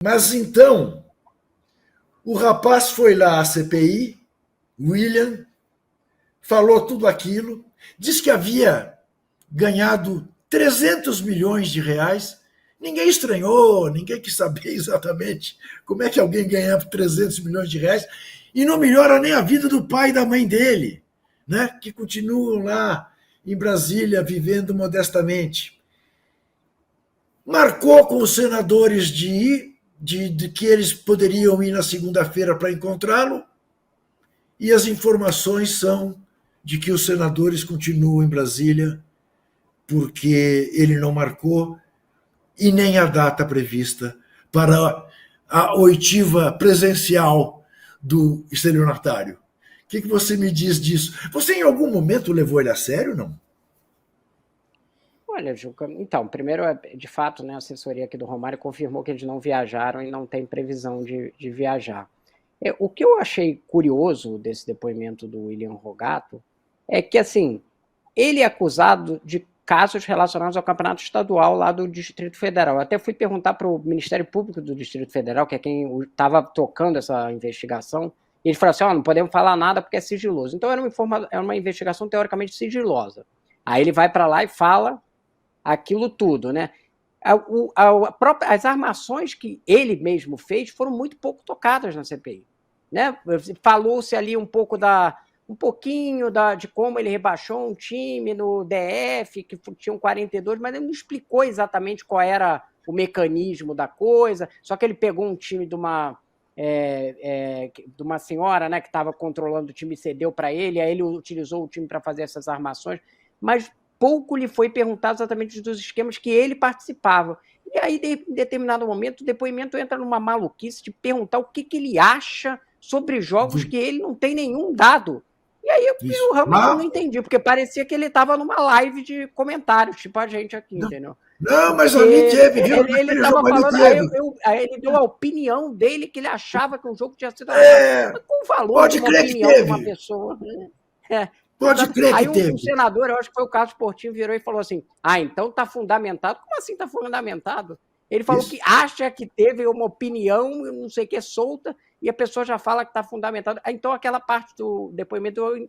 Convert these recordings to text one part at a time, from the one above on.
Mas então, o rapaz foi lá à CPI, William, falou tudo aquilo, disse que havia ganhado 300 milhões de reais. Ninguém estranhou, ninguém quis saber exatamente como é que alguém ganhava 300 milhões de reais e não melhora nem a vida do pai e da mãe dele, né? Que continuam lá em Brasília vivendo modestamente. Marcou com os senadores de que eles poderiam ir na segunda-feira para encontrá-lo, e as informações são de que os senadores continuam em Brasília porque ele não marcou e nem a data prevista para a oitiva presencial do estelionatário. O que você me diz disso? Você em algum momento levou ele a sério, não? Olha, Juca, então, primeiro, de fato, né, a assessoria aqui do Romário confirmou que eles não viajaram e não tem previsão de viajar. O que eu achei curioso desse depoimento do William Rogato é que, assim, ele é acusado de casos relacionados ao campeonato estadual lá do Distrito Federal. Eu até fui perguntar para o Ministério Público do Distrito Federal, que é quem estava tocando essa investigação, e eles falaram assim, não podemos falar nada porque é sigiloso. Então era uma investigação teoricamente sigilosa. Aí ele vai para lá e fala aquilo tudo, né? As armações que ele mesmo fez foram muito pouco tocadas na CPI, né? Falou-se ali um pouquinho de como ele rebaixou um time no DF, que tinham 42, mas ele não explicou exatamente qual era o mecanismo da coisa, só que ele pegou um time de uma senhora, né, que estava controlando o time e cedeu para ele, aí ele utilizou o time para fazer essas armações, mas pouco lhe foi perguntado exatamente dos esquemas que ele participava. E aí, em determinado momento, o depoimento entra numa maluquice de perguntar o que ele acha sobre jogos que ele não tem nenhum dado. E aí eu realmente não entendi, porque parecia que ele estava numa live de comentários, tipo a gente aqui, entendeu? Não, mas ali teve, viu? Ele estava falando, aí ele deu a opinião dele, que ele achava que o jogo tinha sido... Mas com valor pode de uma crer opinião que de uma teve. pessoa, né? Pode crer aí que teve. Um senador, eu acho que foi o Carlos Portinho, virou e falou assim, então está fundamentado. Como assim está fundamentado? Ele falou que acha que teve uma opinião, não sei o que, solta, e a pessoa já fala que está fundamentado. Então aquela parte do depoimento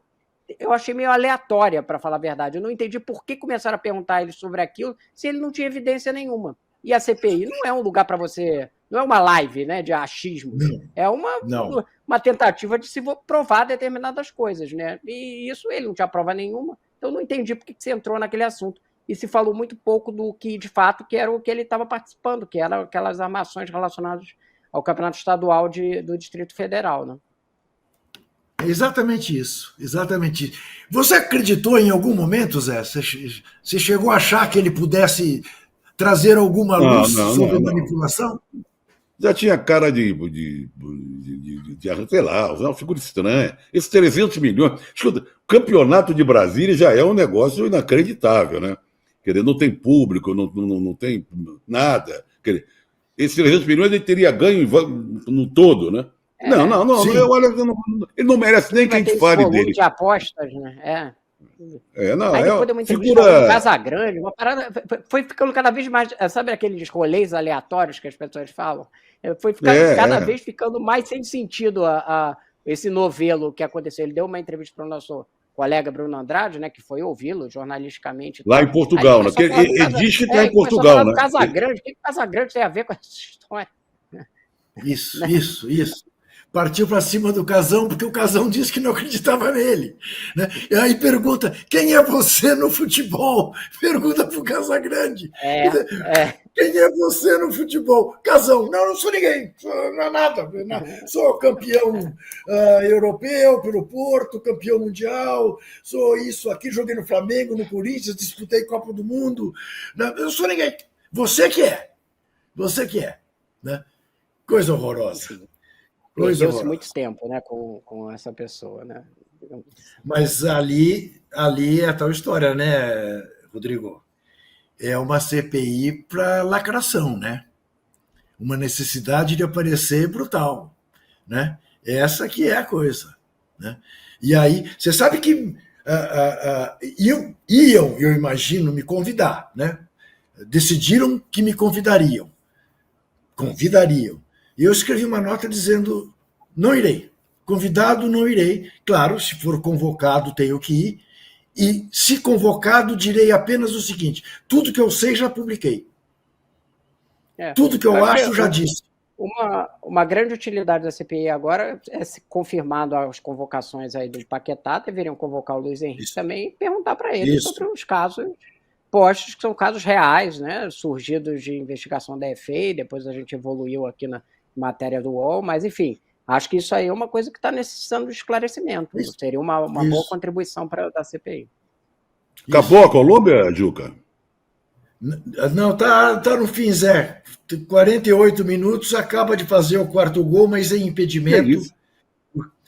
eu achei meio aleatória, para falar a verdade. Eu não entendi por que começaram a perguntar a ele sobre aquilo se ele não tinha evidência nenhuma. E a CPI não é um lugar para você... Não é uma live, né, de achismos. É uma tentativa de se provar determinadas coisas, né? E isso ele não tinha prova nenhuma. Então eu não entendi por que você entrou naquele assunto. E se falou muito pouco do que, de fato, que era o que ele estava participando, que eram aquelas armações relacionadas ao campeonato estadual do Distrito Federal, né? É exatamente isso, exatamente isso. Você acreditou em algum momento, Zé? Você chegou a achar que ele pudesse trazer alguma luz sobre manipulação? Já tinha cara de sei lá, uma figura estranha. Esses 300 milhões. Escuta, o campeonato de Brasília já é um negócio inacreditável, né? Quer dizer, não tem público, não tem nada. Quer dizer, esses 300 milhões ele teria ganho no todo, né? Não, ele não merece nem que a gente fale dele. De apostas, né? Aí depois deu uma entrevista com o Casagrande, uma parada, foi ficando cada vez mais, sabe aqueles rolês aleatórios que as pessoas falam? Foi cada vez ficando mais sem sentido esse novelo que aconteceu. Ele deu uma entrevista para o nosso colega Bruno Andrade, né, que foi ouvi-lo jornalisticamente. Lá em Portugal, né? Ele diz que está em Portugal, né? Casagrande, o que o Casagrande tem a ver com essa história? Isso. Partiu para cima do Casão, porque o Casão disse que não acreditava nele. Né? E aí pergunta, quem é você no futebol? Pergunta para o Casagrande. Quem é você no futebol? Casão, não sou ninguém, não é nada. Sou campeão europeu pelo Porto, campeão mundial, sou isso aqui, joguei no Flamengo, no Corinthians, disputei Copa do Mundo. Eu não sou ninguém. Você que é. Né? Coisa horrorosa. Perdeu-se muito tempo, né, com essa pessoa, né? Mas ali é a tal história, né, Rodrigo? É uma CPI para lacração, né? Uma necessidade de aparecer brutal, né? Essa que é a coisa, né? E aí, você sabe que iam, eu imagino, me convidar, né? Decidiram que me convidariam. Convidariam. E eu escrevi uma nota dizendo: não irei. Convidado, não irei. Claro, se for convocado, tenho que ir. E, se convocado, direi apenas o seguinte: tudo que eu sei, já publiquei. Tudo que eu acho, já disse. Uma grande utilidade da CPI agora é, se confirmado as convocações aí do Paquetá, deveriam convocar o Luiz Henrique também e perguntar para ele sobre os casos postos, que são casos reais, né, surgidos de investigação da EFEI, depois a gente evoluiu aqui na matéria do UOL, mas enfim, acho que isso aí é uma coisa que está necessitando de esclarecimento. Seria uma boa contribuição da CPI. Acabou a Colômbia, Juca? Não, tá no fim, Zé. 48 minutos, acaba de fazer o quarto gol, mas em impedimento.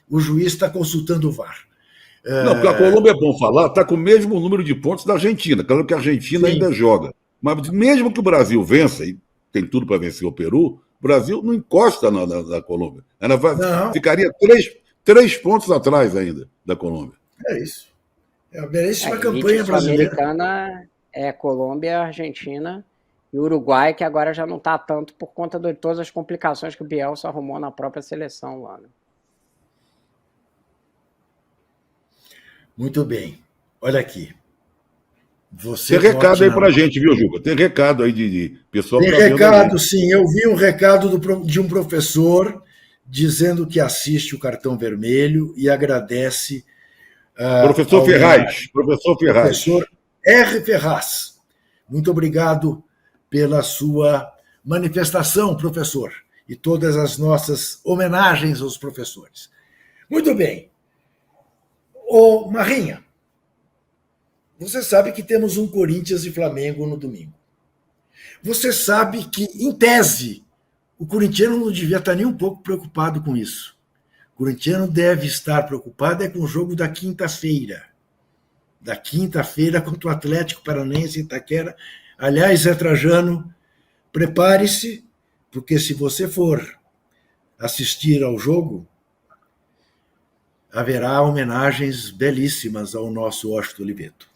O juiz está consultando o VAR. Não, porque a Colômbia, é bom falar, está com o mesmo número de pontos da Argentina. Claro que a Argentina ainda joga. Mas mesmo que o Brasil vença, e tem tudo para vencer o Peru, o Brasil não encosta na Colômbia. Ela ficaria 3 pontos atrás ainda da Colômbia. É isso. É a belíssima campanha brasileira. Americana é Colômbia, Argentina e Uruguai, que agora já não está tanto por conta de todas as complicações que o Bielsa arrumou na própria seleção lá. Né? Muito bem. Olha aqui. Tem recado aí pra gente, viu, Juca? Tem recado aí de pessoal. Tem recado, sim. Eu vi um recado de um professor dizendo que assiste o Cartão Vermelho e agradece. Professor Ferraz. Professor R. Ferraz. Muito obrigado pela sua manifestação, professor, e todas as nossas homenagens aos professores. Muito bem. Ô, Marrinha, você sabe que temos um Corinthians e Flamengo no domingo. Você sabe que, em tese, o corintiano não devia estar nem um pouco preocupado com isso. O corintiano deve estar preocupado com o jogo da quinta-feira. Da quinta-feira contra o Atlético Paranaense em Itaquera. Aliás, Zé Trajano, prepare-se, porque se você for assistir ao jogo, haverá homenagens belíssimas ao nosso Washington Oliveto.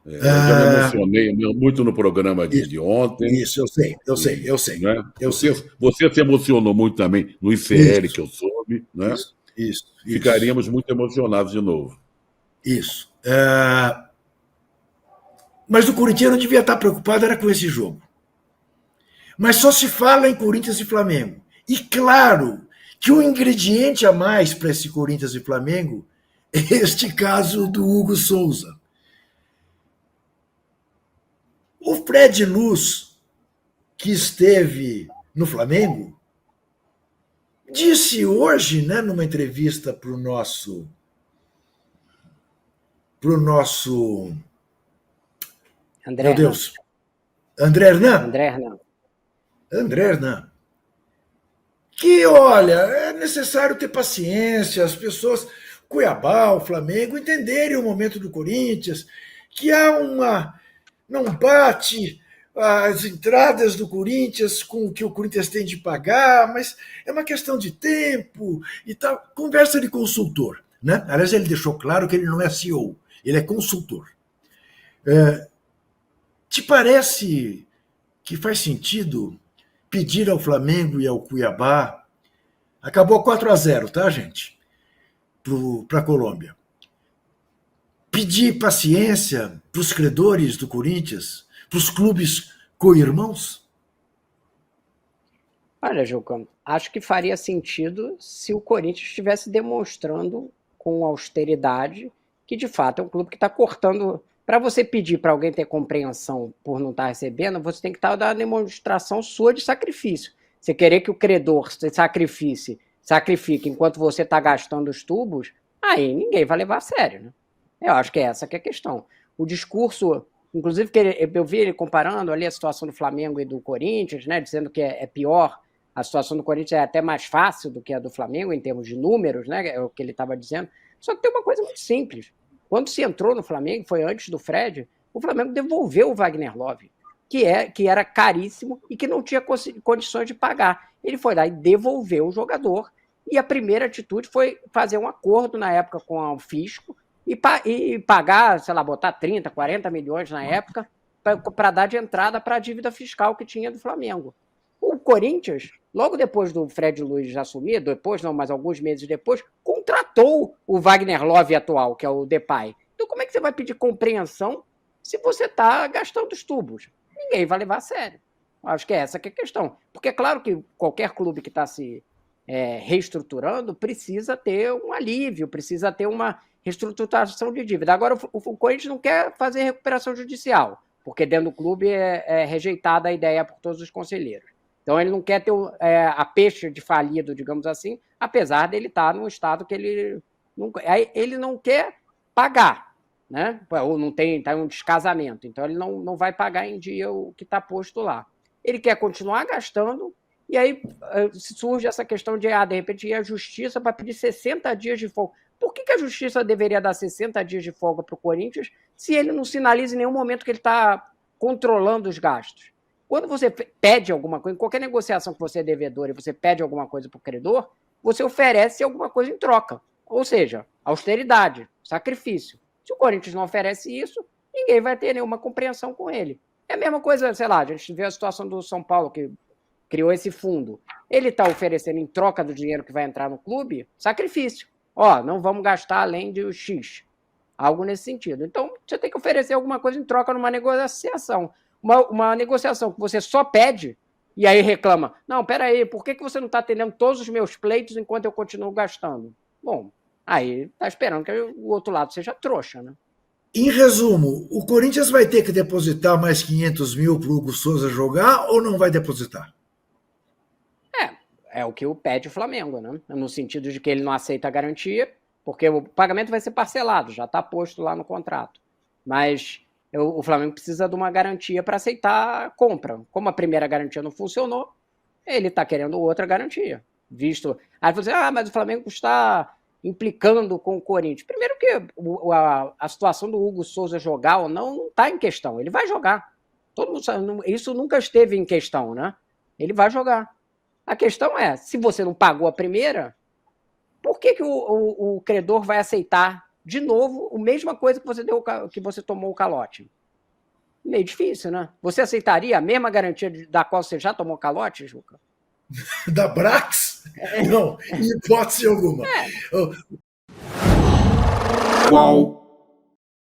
Eu já me emocionei muito no programa de ontem. Isso, eu sei. Né? Você se emocionou muito também no ICL, que eu soube. Né? Isso. Ficaríamos muito emocionados de novo. Isso. Mas o corintiano devia estar preocupado era com esse jogo. Mas só se fala em Corinthians e Flamengo. E claro que um ingrediente a mais para esse Corinthians e Flamengo é este caso do Hugo Souza. O Fred Luz, que esteve no Flamengo, disse hoje, né, numa entrevista para o nosso André meu Deus, André Hernan, que, olha, é necessário ter paciência, as pessoas, Cuiabá, o Flamengo, entenderem o momento do Corinthians, que não bate as entradas do Corinthians com o que o Corinthians tem de pagar, mas é uma questão de tempo e tal. Conversa de consultor. Né? Aliás, ele deixou claro que ele não é CEO, ele é consultor. Te parece que faz sentido pedir ao Flamengo e ao Cuiabá? Acabou 4-0, tá, gente? Para a Colômbia. Pedir paciência para os credores do Corinthians, para os clubes co-irmãos? Olha, Jucão, acho que faria sentido se o Corinthians estivesse demonstrando com austeridade que, de fato, é um clube que está cortando. Para você pedir para alguém ter compreensão por não estar recebendo, você tem que estar dando uma demonstração sua de sacrifício. Você querer que o credor se sacrifique enquanto você está gastando os tubos, aí ninguém vai levar a sério, né? Eu acho que é essa que é a questão. O discurso, inclusive, que eu vi ele comparando ali a situação do Flamengo e do Corinthians, né, dizendo que é pior, a situação do Corinthians é até mais fácil do que a do Flamengo, em termos de números, né, é o que ele estava dizendo. Só que tem uma coisa muito simples. Quando se entrou no Flamengo, foi antes do Fred, o Flamengo devolveu o Wagner Love, que era caríssimo e que não tinha condições de pagar. Ele foi lá e devolveu o jogador, e a primeira atitude foi fazer um acordo na época com o fisco, e pagar, sei lá, botar 30, 40 milhões na época para dar de entrada para a dívida fiscal que tinha do Flamengo. O Corinthians, logo depois do Fred Luiz assumir, depois não, mas alguns meses depois, contratou o Wagner Love atual, que é o Depay. Então como é que você vai pedir compreensão se você está gastando os tubos? Ninguém vai levar a sério. Acho que é essa que é a questão. Porque é claro que qualquer clube que está se reestruturando precisa ter um alívio, precisa ter uma reestruturação de dívida. Agora, o Corinthians não quer fazer recuperação judicial, porque dentro do clube é rejeitada a ideia por todos os conselheiros. Então, ele não quer ter a peixe de falido, digamos assim, apesar dele estar num estado que ele não quer pagar, né? Ou não tem, está em um descasamento. Então, ele não vai pagar em dia o que está posto lá. Ele quer continuar gastando, e aí surge essa questão de repente, ir à justiça para pedir 60 dias de folga. Por que a justiça deveria dar 60 dias de folga para o Corinthians se ele não sinaliza em nenhum momento que ele está controlando os gastos? Quando você pede alguma coisa, em qualquer negociação que você é devedor e você pede alguma coisa para o credor, você oferece alguma coisa em troca. Ou seja, austeridade, sacrifício. Se o Corinthians não oferece isso, ninguém vai ter nenhuma compreensão com ele. É a mesma coisa, sei lá, a gente vê a situação do São Paulo, que criou esse fundo. Ele está oferecendo, em troca do dinheiro que vai entrar no clube, sacrifício. Não vamos gastar além de X. Algo nesse sentido. Então, você tem que oferecer alguma coisa em troca numa negociação. Uma negociação que você só pede e aí reclama. Não, peraí, por que você não está atendendo todos os meus pleitos enquanto eu continuo gastando? Bom, aí está esperando que o outro lado seja trouxa, né? Em resumo, o Corinthians vai ter que depositar mais 500 mil para o Hugo Souza jogar ou não vai depositar? É o que pede o Flamengo, né? No sentido de que ele não aceita a garantia, porque o pagamento vai ser parcelado, já está posto lá no contrato. Mas o Flamengo precisa de uma garantia para aceitar a compra. Como a primeira garantia não funcionou, ele está querendo outra garantia. Visto. Aí você mas o Flamengo está implicando com o Corinthians. Primeiro que a situação do Hugo Souza jogar ou não está em questão. Ele vai jogar. Todo mundo sabe, isso nunca esteve em questão, né? Ele vai jogar. A questão é, se você não pagou a primeira, por que o credor vai aceitar de novo a mesma coisa que você tomou o calote? Meio difícil, né? Você aceitaria a mesma garantia da qual você já tomou calote, Juca? Da Brax? Não, em hipótese alguma. Qual